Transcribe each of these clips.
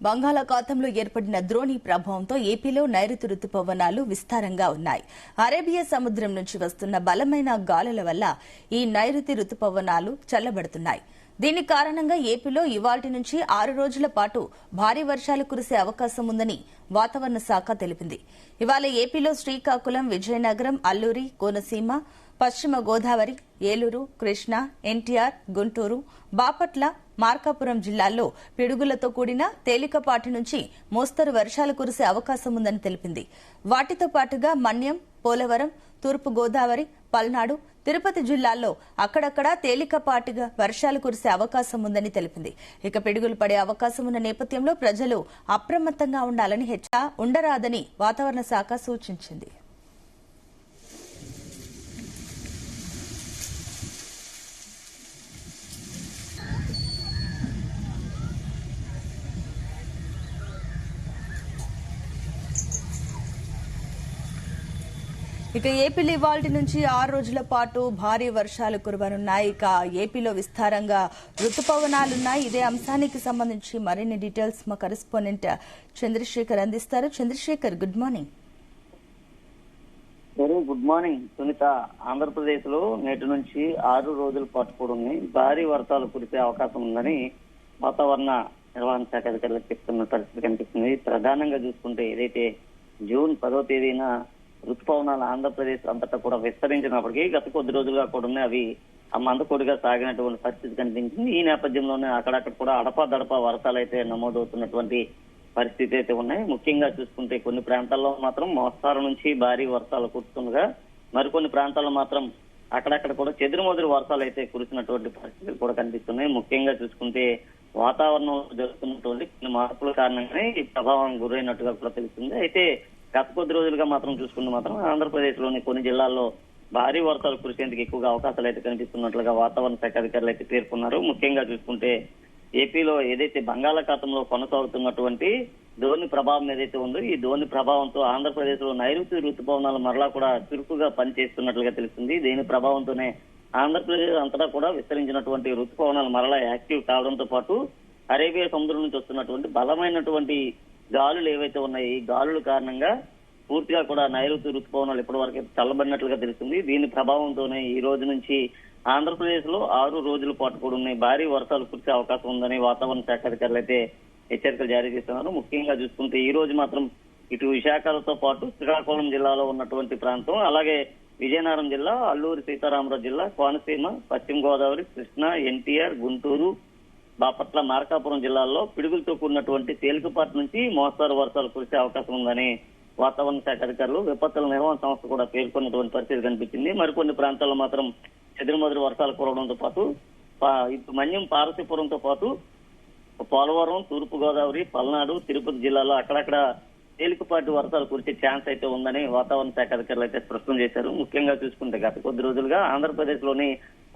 బంగాళాఖాతంలో ఏర్పడిన ద్రోణి ప్రభావంతో ఏపీలో నైరుతి రుతుపవనాలు విస్తారంగా ఉన్నాయి. అరేబియా సముద్రం నుంచి వస్తున్న బలమైన గాలుల వల్ల ఈ నైరుతి రుతుపవనాలు చల్లబడుతున్నాయి. దీని కారణంగా ఏపీలో ఇవాళ్టి నుంచి 6 రోజుల పాటు భారీ వర్షాలు కురిసే అవకాశం ఉందని వాతావరణ శాఖ తెలిపింది. ఇవాళ ఏపీలో శ్రీకాకుళం, విజయనగరం, అల్లూరి, కోనసీమ, పశ్చిమ గోదావరి, ఏలూరు, కృష్ణా, ఎన్టీఆర్, గుంటూరు, బాపట్ల, మార్కాపురం జిల్లాల్లో పిడుగులతో కూడిన తేలికపాటి నుంచి మోస్తరు వర్షాలు కురిసే అవకాశం ఉందని తెలిపింది. వాటితో పాటుగా మన్యం, పోలవరం, తూర్పు గోదావరి, పల్నాడు, తిరుపతి జిల్లాల్లో అక్కడక్కడా తేలికపాటిగా వర్షాలు కురిసే అవకాశం ఉందని తెలిపింది. ఇక పిడుగులు పడే అవకాశం ఉన్న నేపథ్యంలో ప్రజలు అప్రమత్తంగా ఉండాలని ఉండరాదని వాతావరణ శాఖ సూచించింది. ఇక ఏపీలో ఇవాళ్టి నుంచి 6 రోజుల పాటు భారీ వర్షాలు కురవనున్నాయి. ఇక ఏపీలో విస్తారంగా రుతుపవనాలున్నాయి. ఇదే అంశానికి సంబంధించి మరిన్ని డీటెయిల్స్ మా కరెస్పాండెంట్ చంద్రశేఖర్ అందిస్తారు. Chandrasekhar, good morning. Very good morning Sunitha. Andhra Pradesh లో నేటి నుంచి 6 రోజుల పాటు కూడా భారీ వర్షాలు కురిసే అవకాశం ఉందని వాతావరణ నిర్వహణ శాఖ అధికారులకు చెప్తున్న పరిస్థితి కనిపిస్తుంది. ప్రధానంగా చూసుకుంటే ఏదైతే జూన్ 10వ తేదీన రుతుపవనాలు ఆంధ్రప్రదేశ్ అంతటా కూడా విస్తరించినప్పటికీ గత కొద్ది రోజులుగా కూడా అవి మందకొడిగా సాగినటువంటి పరిస్థితి కనిపించింది. ఈ నేపథ్యంలోనే అక్కడక్కడ కూడా అడపాదడపా వర్షాలు అయితే నమోదవుతున్నటువంటి పరిస్థితి అయితే ఉన్నాయి. ముఖ్యంగా చూసుకుంటే కొన్ని ప్రాంతాల్లో మాత్రం మోస్తారు నుంచి భారీ వర్షాలు కురుస్తుండగా మరికొన్ని ప్రాంతాల్లో మాత్రం అక్కడక్కడ కూడా చెదురుమదురు వర్షాలు అయితే కురిసినటువంటి పరిస్థితులు కూడా కనిపిస్తున్నాయి. ముఖ్యంగా చూసుకుంటే వాతావరణంలో జరుగుతున్నటువంటి కొన్ని మార్పుల కారణంగానే ఈ ప్రభావం గురైనట్టుగా కూడా తెలుస్తుంది. అయితే గత కొద్ది రోజులుగా మాత్రం చూసుకుంటే మాత్రం ఆంధ్రప్రదేశ్ లోని కొన్ని జిల్లాల్లో భారీ వర్షాలు కురిసేందుకు ఎక్కువగా అవకాశాలు అయితే కనిపిస్తున్నట్లుగా వాతావరణ శాఖ అధికారులు అయితే పేర్కొన్నారు. ముఖ్యంగా చూసుకుంటే ఏపీలో ఏదైతే బంగాళాఖాతంలో కొనసాగుతున్నటువంటి ద్రోణి ప్రభావం ఏదైతే ఉందో ఈ ద్రోణి ప్రభావంతో ఆంధ్రప్రదేశ్ లో నైరుతి రుతుపవనాలు మరలా కూడా చురుకుగా పనిచేస్తున్నట్లుగా తెలుస్తుంది. దీని ప్రభావంతోనే ఆంధ్రప్రదేశ్ అంతటా కూడా విస్తరించినటువంటి రుతుపవనాలు మరలా యాక్టివ్ కావడంతో పాటు అరేబియా సముద్రం నుంచి వస్తున్నటువంటి బలమైనటువంటి గాలులు ఏవైతే ఉన్నాయి ఈ గాలుల కారణంగా పూర్తిగా కూడా నైరుతి రుతుపవనాలు ఇప్పటి వరకు చల్లబడినట్లుగా తెలుస్తుంది. దీని ప్రభావంతోనే ఈ రోజు నుంచి ఆంధ్రప్రదేశ్ లో 6 రోజుల పాటు కూడా భారీ వర్షాలు కురిసే అవకాశం ఉందని వాతావరణ శాఖ అధికారులు అయితే హెచ్చరికలు జారీ చేస్తున్నారు. ముఖ్యంగా చూసుకుంటే ఈ రోజు మాత్రం ఇటు విశాఖలతో పాటు శ్రీకాకుళం జిల్లాలో ఉన్నటువంటి ప్రాంతం, అలాగే విజయనగరం జిల్లా, అల్లూరి సీతారామరాజు జిల్లా, కోనసీమ, పశ్చిమ గోదావరి, కృష్ణా, ఎన్టీఆర్, గుంటూరు, బాపట్ల, మార్కాపురం జిల్లాల్లో పిడుగులతో కూడినటువంటి తేలికపాటి నుంచి మోస్తరు వర్షాలు కురిసే అవకాశం ఉందని వాతావరణ శాఖ అధికారులు విపత్తుల నిర్వహణ సంస్థ కూడా పేర్కొన్నటువంటి పరిస్థితి కనిపించింది. మరికొన్ని ప్రాంతాల్లో మాత్రం చెదురుమదురు వర్షాలు కురవడంతో పాటు మన్యం, పార్వతీపురంతో పాటు పోలవరం, తూర్పు గోదావరి, పల్నాడు, తిరుపతి జిల్లాలో అక్కడక్కడ తేలికపాటి వర్షాలు కురిసే ఛాన్స్ అయితే ఉందని వాతావరణ శాఖ అధికారులు అయితే స్పష్టం చేశారు. ముఖ్యంగా చూసుకుంటే గత కొద్ది రోజులుగా ఆంధ్రప్రదేశ్ లోని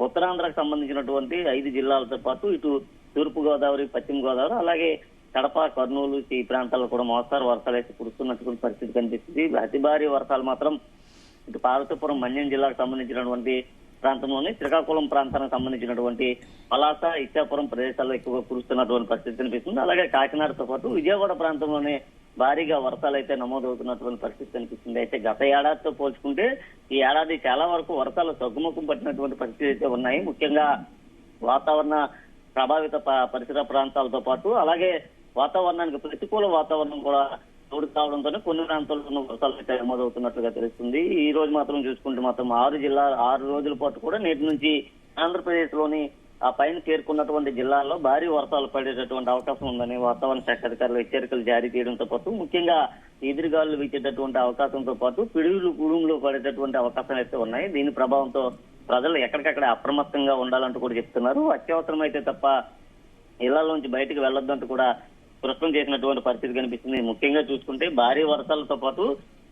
ఉత్తరాంధ్రకు సంబంధించినటువంటి 5 జిల్లాలతో పాటు ఇటు తూర్పు గోదావరి, పశ్చిమ గోదావరి, అలాగే కడప, కర్నూలు ఈ ప్రాంతాల్లో కూడా మోస్తారు వర్షాలు అయితే కురుస్తున్నటువంటి పరిస్థితి కనిపిస్తుంది. అతి భారీ వర్షాలు మాత్రం ఇటు పార్వతీపురం, మన్యం జిల్లాకు సంబంధించినటువంటి ప్రాంతంలోని శ్రీకాకుళం ప్రాంతానికి సంబంధించినటువంటి పలాస, ఇచ్చాపురం ప్రదేశాల్లో ఎక్కువగా కురుస్తున్నటువంటి పరిస్థితి కనిపిస్తుంది. అలాగే కాకినాడతో పాటు విజయవాడ ప్రాంతంలోనే భారీగా వర్షాలు అయితే నమోదవుతున్నటువంటి పరిస్థితి కనిపిస్తుంది. అయితే గత ఏడాదితో పోల్చుకుంటే ఈ ఏడాది చాలా వరకు వర్షాలు తగ్గుముఖం పట్టినటువంటి పరిస్థితి అయితే ఉన్నాయి. ముఖ్యంగా వాతావరణ ప్రభావిత పరిసర ప్రాంతాలతో పాటు అలాగే వాతావరణానికి ప్రతికూల వాతావరణం కూడా తోడు కావడంతోనే కొన్ని ప్రాంతాల్లో వర్షాలు అయితే నమోదవుతున్నట్లుగా తెలుస్తుంది. ఈ రోజు మాత్రం చూసుకుంటే మాత్రం 6 రోజుల పాటు కూడా నేటి నుంచి ఆంధ్రప్రదేశ్ లోని ఆ పైన పేర్కొన్నటువంటి జిల్లాల్లో భారీ వర్షాలు పడేటటువంటి అవకాశం ఉందని వాతావరణ శాఖ అధికారులు హెచ్చరికలు జారీ చేయడంతో పాటు ముఖ్యంగా ఎదురుగాలు వీచేటటువంటి అవకాశంతో పాటు పిడుగులు గుడుములు పడేటటువంటి అవకాశాలు అయితే ఉన్నాయి. దీని ప్రభావంతో ప్రజలు ఎక్కడికక్కడ అప్రమత్తంగా ఉండాలంటూ కూడా చెప్తున్నారు. అత్యవసరమైతే తప్ప ఇళ్లలోంచి బయటకు వెళ్లొద్దంటూ కూడా స్పష్టం చేసినటువంటి పరిస్థితి కనిపిస్తుంది. ముఖ్యంగా చూసుకుంటే భారీ వర్షాలతో పాటు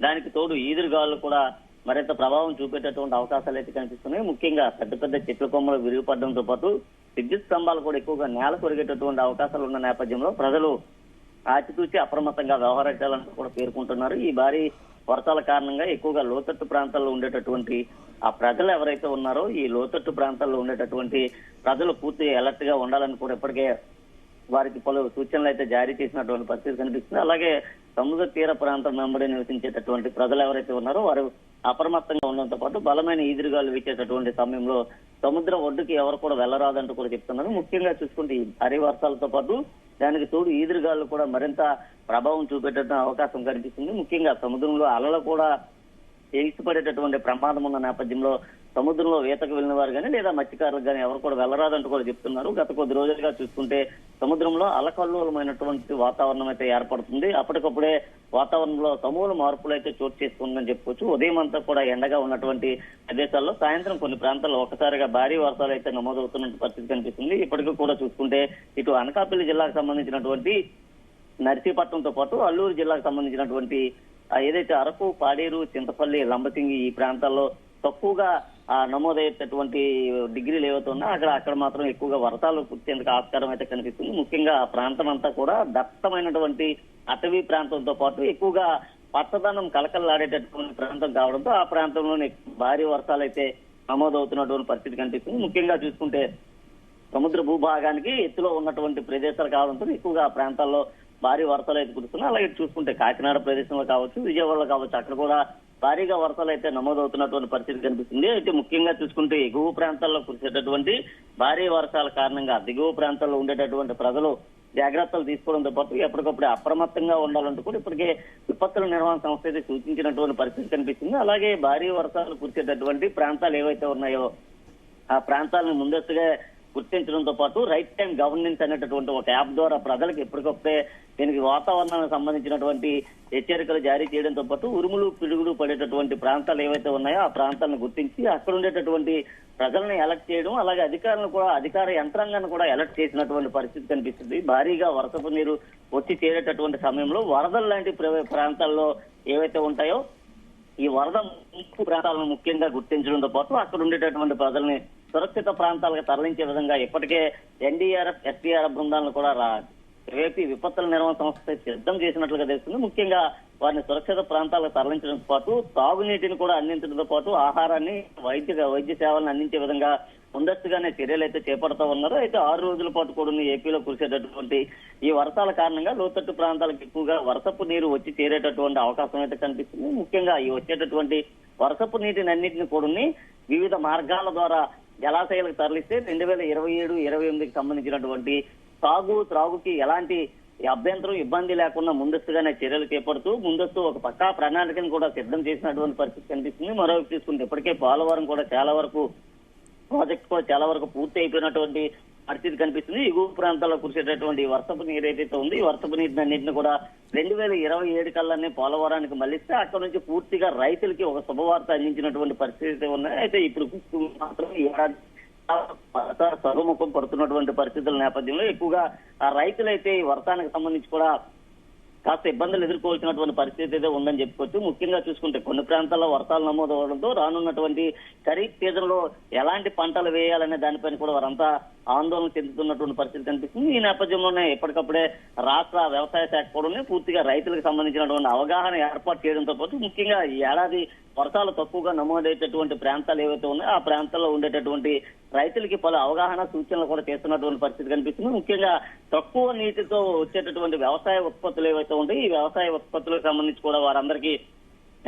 దానికి తోడు ఈదురుగాలు కూడా మరింత ప్రభావం చూపేటటువంటి అవకాశాలు అయితే కనిపిస్తున్నాయి. ముఖ్యంగా పెద్ద పెద్ద చెట్ల కొమ్మలు విరిగిపడడంతో పాటు విద్యుత్ స్తంభాలు కూడా ఎక్కువగా నేల కొరిగేటటువంటి అవకాశాలు ఉన్న నేపథ్యంలో ప్రజలు ఆచితూచి అప్రమత్తంగా వ్యవహరించాలంటూ కూడా పేర్కొంటున్నారు. ఈ భారీ వర్షాల కారణంగా ఎక్కువగా లోతట్టు ప్రాంతాల్లో ఉండేటటువంటి ఆ ప్రజలు ఎవరైతే ఉన్నారో ఈ లోతట్టు ప్రాంతాల్లో ఉండేటటువంటి ప్రజలు పూర్తి అలర్ట్ గా ఉండాలని కూడా ఇప్పటికే వారికి పలు సూచనలు అయితే జారీ చేసినటువంటి పరిస్థితి కనిపిస్తుంది. అలాగే సముద్ర తీర ప్రాంతం వెంబడి నివసించేటటువంటి ప్రజలు ఎవరైతే ఉన్నారో వారు అప్రమత్తంగా ఉండడంతో పాటు బలమైన ఈదురుగాలు వీచేటటువంటి సమయంలో సముద్ర ఒడ్డుకి ఎవరు కూడా వెళ్లరాదంటూ కూడా చెప్తున్నారు. ముఖ్యంగా చూసుకుంటే ఈ భారీ వర్షాలతో పాటు దానికి తోడు ఈదురుగాలు కూడా మరింత ప్రభావం చూపేటటువంటి అవకాశం కనిపిస్తుంది. ముఖ్యంగా సముద్రంలో అలలు కూడా ఎగిసిపడేటటువంటి ప్రమాదం ఉన్న నేపథ్యంలో సముద్రంలో ఈతకు వెళ్ళిన వారు కానీ లేదా మత్స్యకారులు కానీ ఎవరు కూడా వెళ్లరాదంటూ కూడా చెప్తున్నారు. గత కొద్ది రోజులుగా చూసుకుంటే సముద్రంలో అలకల్లోలమైనటువంటి వాతావరణం అయితే ఏర్పడుతుంది. అప్పటికప్పుడే వాతావరణంలో సమూల మార్పులు అయితే చోటు చేసుకుందని చెప్పుకోవచ్చు. ఉదయం అంతా కూడా ఎండగా ఉన్నటువంటి ప్రదేశాల్లో సాయంత్రం కొన్ని ప్రాంతాల్లో ఒకసారిగా భారీ వర్షాలు అయితే నమోదవుతున్న పరిస్థితి కనిపిస్తుంది. ఇప్పటికీ కూడా చూసుకుంటే ఇటు అనకాపల్లి జిల్లాకు సంబంధించినటువంటి నర్సీపట్నంతో పాటు అల్లూరు జిల్లాకు సంబంధించినటువంటి ఏదైతే అరకు, పాడేరు, చింతపల్లి, లంబసింగి ఈ ప్రాంతాల్లో తక్కువగా నమోదయ్యేటటువంటి డిగ్రీలు ఏవైతే ఉన్నా అక్కడ మాత్రం ఎక్కువగా వర్షాలు కురిసేందుకు ఆస్కారం అయితే కనిపిస్తుంది. ముఖ్యంగా ఆ ప్రాంతం అంతా కూడా దట్టమైనటువంటి అటవీ ప్రాంతంతో పాటు ఎక్కువగా పచ్చదనం కలకలలాడేటటువంటి ప్రాంతం కావడంతో ఆ ప్రాంతంలోనే భారీ వర్షాలు అయితే నమోదవుతున్నటువంటి పరిస్థితి కనిపిస్తుంది. ముఖ్యంగా చూసుకుంటే సముద్ర భూభాగానికి ఎత్తులో ఉన్నటువంటి ప్రదేశాలు కావడంతో ఎక్కువగా ఆ ప్రాంతాల్లో భారీ వర్షాలు అయితే కురుస్తున్నాయి. అలాగే చూసుకుంటే కాకినాడ ప్రదేశంలో కావచ్చు, విజయవాడలో కావచ్చు, అక్కడ కూడా భారీగా వర్షాలు అయితే నమోదవుతున్నటువంటి పరిస్థితి కనిపిస్తుంది. అయితే ముఖ్యంగా చూసుకుంటే ఎగువ ప్రాంతాల్లో కురిసేటటువంటి భారీ వర్షాల కారణంగా దిగువ ప్రాంతాల్లో ఉండేటటువంటి ప్రజలు జాగ్రత్తలు తీసుకోవడంతో పాటు ఎప్పటికప్పుడు అప్రమత్తంగా ఉండాలంటూ కూడా ఇప్పటికే విపత్తుల నిర్వహణ సంస్థ అయితే సూచించినటువంటి పరిస్థితి కనిపిస్తుంది. అలాగే భారీ వర్షాలు కురిసేటటువంటి ప్రాంతాలు ఏవైతే ఉన్నాయో ఆ ప్రాంతాలను ముందస్తుగా గుర్తించడంతో పాటు రైట్ టైం గవర్నెన్స్ అనేటటువంటి ఒక యాప్ ద్వారా ప్రజలకు ఎప్పటికప్పుడే దీనికి వాతావరణానికి సంబంధించినటువంటి హెచ్చరికలు జారీ చేయడంతో పాటు ఉరుములు పిడుగులు పడేటటువంటి ప్రాంతాలు ఏవైతే ఉన్నాయో ఆ ప్రాంతాలను గుర్తించి అక్కడ ఉండేటటువంటి ప్రజలను అలర్ట్ చేయడం, అలాగే అధికారులను కూడా అధికార యంత్రాంగాన్ని కూడా అలర్ట్ చేసినటువంటి పరిస్థితి కనిపిస్తుంది. భారీగా వర్షపు నీరు వచ్చి చేరేటటువంటి సమయంలో వరదలు లాంటి ప్రాంతాల్లో ఏవైతే ఉంటాయో ఈ వరద ముంపు ప్రాంతాలను ముఖ్యంగా గుర్తించడంతో పాటు అక్కడ ఉండేటటువంటి ప్రజల్ని సురక్షిత ప్రాంతాలకు తరలించే విధంగా ఇప్పటికే ఎన్డీఆర్ఎఫ్, ఎస్డీఆర్ఎఫ్ బృందాలను కూడా ఏపీ విపత్తుల నిర్వహణ సంస్థ సిద్ధం చేసినట్లుగా తెలుస్తుంది. ముఖ్యంగా వారిని సురక్షిత ప్రాంతాలకు తరలించడంతో పాటు తాగునీటిని కూడా అందించడంతో పాటు ఆహారాన్ని, వైద్య సేవలను అందించే విధంగా ముందస్తుగానే చర్యలు అయితే చేపడుతూ ఉన్నారు. అయితే 6 రోజుల పాటు కూడా ఏపీలో కురిసేటటువంటి ఈ వర్షాల కారణంగా లోతట్టు ప్రాంతాలకు ఎక్కువగా వర్షపు నీరు వచ్చి చేరేటటువంటి అవకాశం అయితే కనిపిస్తుంది. ముఖ్యంగా ఈ వచ్చేటటువంటి వర్షపు నీటిని అన్నింటినీ కూడా వివిధ మార్గాల ద్వారా జలాశయాలకు తరలిస్తే 2027-28కి సంబంధించినటువంటి త్రాగుకి ఎలాంటి అభ్యంతరం, ఇబ్బంది లేకుండా ముందస్తుగానే చర్యలు చేపడుతూ ముందస్తు ఒక పక్కా ప్రణాళికను కూడా సిద్ధం చేసినటువంటి పరిస్థితి కనిపిస్తుంది. మరోవైపు తీసుకుంటే ఇప్పటికే పోలవరం కూడా చాలా వరకు ప్రాజెక్ట్ కూడా చాలా వరకు పూర్తి అయిపోయినటువంటి పరిస్థితి కనిపిస్తుంది. ఎగువ ప్రాంతాల్లో కురిసేటటువంటి వర్షపు నీరు ఏదైతే ఉంది ఈ వర్షపు నీటిని అన్నింటినీ కూడా 2027 కల్లానే పోలవరానికి మళ్లిస్తే అక్కడ నుంచి పూర్తిగా రైతులకి ఒక శుభవార్త అందించినటువంటి పరిస్థితి ఉన్నాయి. అయితే ఇప్పుడు మాత్రం ఈ ఏడాది సర్వముఖం పడుతున్నటువంటి పరిస్థితుల నేపథ్యంలో ఎక్కువగా ఆ రైతులైతే ఈ వర్షానికి సంబంధించి కూడా కాస్త ఇబ్బందులు ఎదుర్కోవాల్సినటువంటి పరిస్థితి అయితే ఉందని చెప్పుకోవచ్చు. ముఖ్యంగా చూసుకుంటే కొన్ని ప్రాంతాల్లో వర్షాలు నమోదవడంతో రానున్నటువంటి ఖరీఫ్ సీజన్ లో ఎలాంటి పంటలు వేయాలనే దానిపైన కూడా వారంతా ఆందోళన చెందుతున్నటువంటి పరిస్థితి కనిపిస్తుంది. ఈ నేపథ్యంలోనే ఎప్పటికప్పుడే రాష్ట్ర వ్యవసాయ శాఖ కూడా పూర్తిగా రైతులకు సంబంధించినటువంటి అవగాహన ఏర్పాటు చేయడంతో పాటు ముఖ్యంగా ఈ ఏడాది వర్షాలు తక్కువగా నమోదయ్యేటటువంటి ప్రాంతాలు ఏవైతే ఉన్నాయో ఆ ప్రాంతాల్లో ఉండేటటువంటి రైతులకి పలు అవగాహన సూచనలు కూడా చేస్తున్నటువంటి పరిస్థితి కనిపిస్తుంది. ముఖ్యంగా తక్కువ నీటితో వచ్చేటటువంటి వ్యవసాయ ఉత్పత్తులు ఏవైతే ఉంటాయో ఈ వ్యవసాయ ఉత్పత్తులకు సంబంధించి కూడా వారందరికీ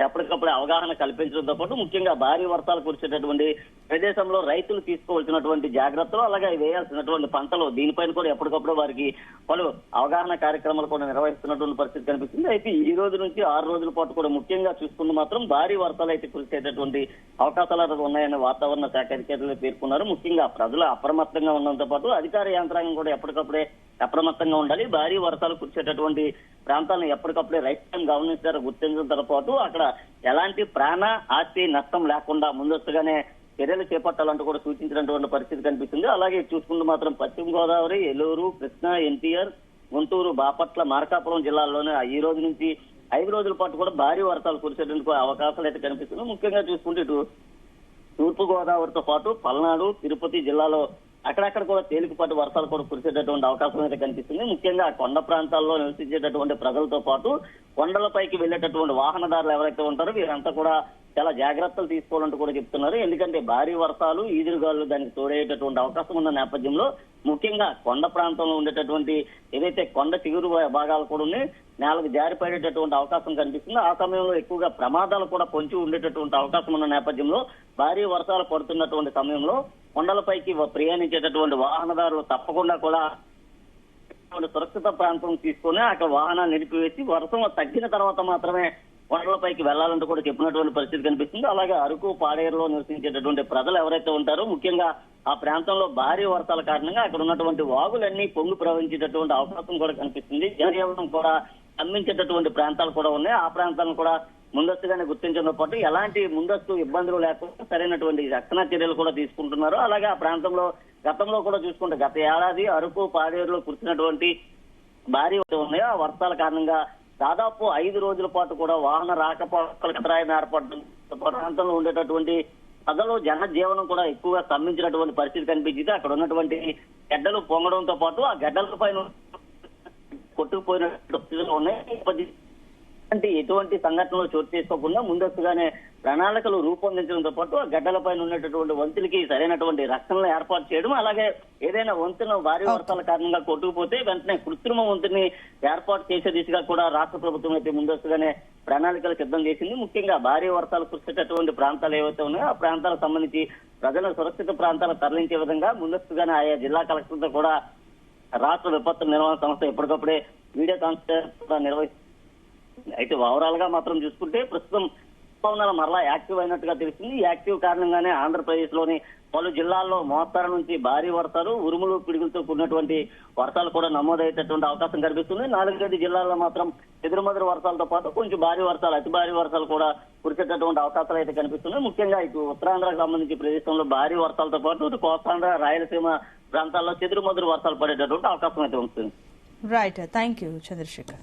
ఎప్పటికప్పుడు అవగాహన కల్పించడంతో పాటు ముఖ్యంగా భారీ వర్షాలు కురిసేటటువంటి ప్రదేశంలో రైతులు తీసుకోవాల్సినటువంటి జాగ్రత్తలు, అలాగే వేయాల్సినటువంటి పంటలు దీనిపైన కూడా ఎప్పటికప్పుడు వారికి పలు అవగాహన కార్యక్రమాలు కూడా నిర్వహిస్తున్నటువంటి పరిస్థితి కనిపిస్తుంది. అయితే ఈ రోజు నుంచి 6 రోజుల పాటు కూడా ముఖ్యంగా చూసుకుంటూ మాత్రం భారీ వర్షాలు అయితే కురిసేటటువంటి అవకాశాలు ఉన్నాయని వాతావరణ శాఖ అధికారులు పేర్కొన్నారు. ముఖ్యంగా ప్రజలు అప్రమత్తంగా ఉండడంతో పాటు అధికార యంత్రాంగం కూడా ఎప్పటికప్పుడే అప్రమత్తంగా ఉండాలి. భారీ వర్షాలు కురిసేటటువంటి ప్రాంతాలను ఎప్పటికప్పుడే రైట్ టైం గవర్నెన్స్ ద్వారా గుర్తించడంతో పాటు అక్కడ ఎలాంటి ప్రాణ ఆస్తి నష్టం లేకుండా ముందస్తుగానే చర్యలు చేపట్టాలంటూ కూడా సూచించినటువంటి పరిస్థితి కనిపిస్తుంది. అలాగే చూసుకుంటూ మాత్రం పశ్చిమ గోదావరి, ఏలూరు, కృష్ణా, ఎన్టీఆర్, గుంటూరు, బాపట్ల, మార్కాపురం జిల్లాల్లోనే ఈ రోజు నుంచి 5 రోజుల పాటు కూడా భారీ వర్షాలు కురిసేందుకు అవకాశాలు అయితే కనిపిస్తుంది. ముఖ్యంగా చూసుకుంటే ఇటు తూర్పు గోదావరితో పాటు పల్నాడు, తిరుపతి జిల్లాలో అక్కడక్కడ కూడా తేలికపాటి వర్షాలు కూడా కురిసేటటువంటి అవకాశం అయితే కనిపిస్తుంది. ముఖ్యంగా కొండ ప్రాంతాల్లో నివసించేటటువంటి ప్రజలతో పాటు కొండలపైకి వెళ్లేటటువంటి వాహనదారులు ఎవరైతే ఉంటారో వీరంతా కూడా చాలా జాగ్రత్తలు తీసుకోవాలంటూ కూడా చెప్తున్నారు. ఎందుకంటే భారీ వర్షాలు, ఈదురుగాలు దానికి తోడయ్యేటటువంటి అవకాశం ఉన్న నేపథ్యంలో ముఖ్యంగా కొండ ప్రాంతంలో ఉండేటటువంటి ఏదైతే కొండ చిగురు భాగాలు కూడా ఉన్నాయి, నేలకు జారిపడేటటువంటి అవకాశం కనిపిస్తుంది. ఆ సమయంలో ఎక్కువగా ప్రమాదాలు కూడా పొంచి ఉండేటటువంటి అవకాశం ఉన్న నేపథ్యంలో భారీ వర్షాలు పడుతున్నటువంటి సమయంలో కొండలపైకి ప్రయాణించేటటువంటి వాహనదారులు తప్పకుండా కూడా సురక్షిత ప్రాంతం తీసుకుని అక్కడ వాహనాలు నిలిపివేసి వర్షం తగ్గిన తర్వాత మాత్రమే కొండలపైకి వెళ్లాలంటూ కూడా చెప్పినటువంటి పరిస్థితి కనిపిస్తుంది. అలాగే అరకు, పాడేరులో నివసించేటటువంటి ప్రజలు ఎవరైతే ఉంటారో ముఖ్యంగా ఆ ప్రాంతంలో భారీ వర్షాల కారణంగా అక్కడ ఉన్నటువంటి వాగులన్నీ పొంగి ప్రవహించేటటువంటి అవకాశం కూడా కనిపిస్తుంది. జనజీవనం కూడా స్తంభించేటటువంటి ప్రాంతాలు కూడా ఉన్నాయి. ఆ ప్రాంతాలను కూడా ముందస్తుగానే గుర్తించడంతో పాటు ఎలాంటి ముందస్తు ఇబ్బందులు లేకుండా సరైనటువంటి రక్షణ చర్యలు కూడా తీసుకుంటున్నారు. అలాగే ఆ ప్రాంతంలో గతంలో కూడా చూసుకుంటే గత ఏడాది అరకు, పాడేరులో కురిసినటువంటి భారీ ఉన్నాయో ఆ వర్షాల కారణంగా దాదాపు 5 రోజుల పాటు కూడా వాహన రాకపోకలకు అంతరాయం ఏర్పడడం, ప్రాంతంలో ఉండేటటువంటి ప్రజలు జనజీవనం కూడా ఎక్కువగా స్తంభించినటువంటి పరిస్థితి కనిపించింది. అక్కడ ఉన్నటువంటి గడ్డలు పొంగడంతో పాటు ఆ గడ్డల పైన కొట్టుకుపోయిన పరిస్థితులు ఉన్నాయి. అంటే ఎటువంటి సంఘటనలు చోటు చేసుకోకుండా ముందస్తుగానే ప్రణాళికలు రూపొందించడంతో పాటు ఆ గడ్డలపైన ఉన్నటువంటి వంతులకి సరైనటువంటి రక్షణలు ఏర్పాటు చేయడం, అలాగే ఏదైనా వంతున భారీ వర్షాల కారణంగా కొట్టుకుపోతే వెంటనే కృత్రిమ వంతుని ఏర్పాటు చేసే దిశగా కూడా రాష్ట్ర ప్రభుత్వం అయితే ముందస్తుగానే ప్రణాళికలు సిద్ధం చేసింది. ముఖ్యంగా భారీ వర్షాలు కురిసేటటువంటి ప్రాంతాలు ఏవైతే ఉన్నాయో ఆ ప్రాంతాలకు సంబంధించి ప్రజలను సురక్షిత ప్రాంతాలకు తరలించే విధంగా ముందస్తుగానే ఆయా జిల్లా కలెక్టర్లతో కూడా రాష్ట్ర విపత్తు నిర్వహణ సంస్థ ఎప్పటికప్పుడే వీడియో కాన్ఫరెన్స్ నిర్వహిస్తుంది. అయితే ఓవరాల్ గా మాత్రం చూసుకుంటే ప్రస్తుతం ఋతుపవనాలు మరలా యాక్టివ్ అయినట్టుగా తెలుస్తుంది. ఈ యాక్టివ్ కారణంగానే ఆంధ్రప్రదేశ్ లోని పలు జిల్లాల్లో మోస్తరు నుంచి భారీ వర్షాలు, ఉరుములు, పిడుగులతో కూడినటువంటి వర్షాలు కూడా నమోదయ్యేటటువంటి అవకాశం కనిపిస్తుంది. 4-5 జిల్లాల్లో మాత్రం ఎదురుమదురు వర్షాలతో పాటు కొంచెం భారీ వర్షాలు, అతి భారీ వర్షాలు కూడా కురిసేటటువంటి అవకాశాలు అయితే కనిపిస్తున్నాయి. ముఖ్యంగా ఇటు ఉత్తరాంధ్రకు సంబంధించి ప్రదేశంలో భారీ వర్షాలతో పాటు ఇటు కోస్తాంధ్ర, రాయలసీమ ప్రాంతాల్లో చెదురుమదురు వర్షాలు పడేటటువంటి అవకాశం అయితే ఉంటుంది. Right, thank you Chandrasekhar.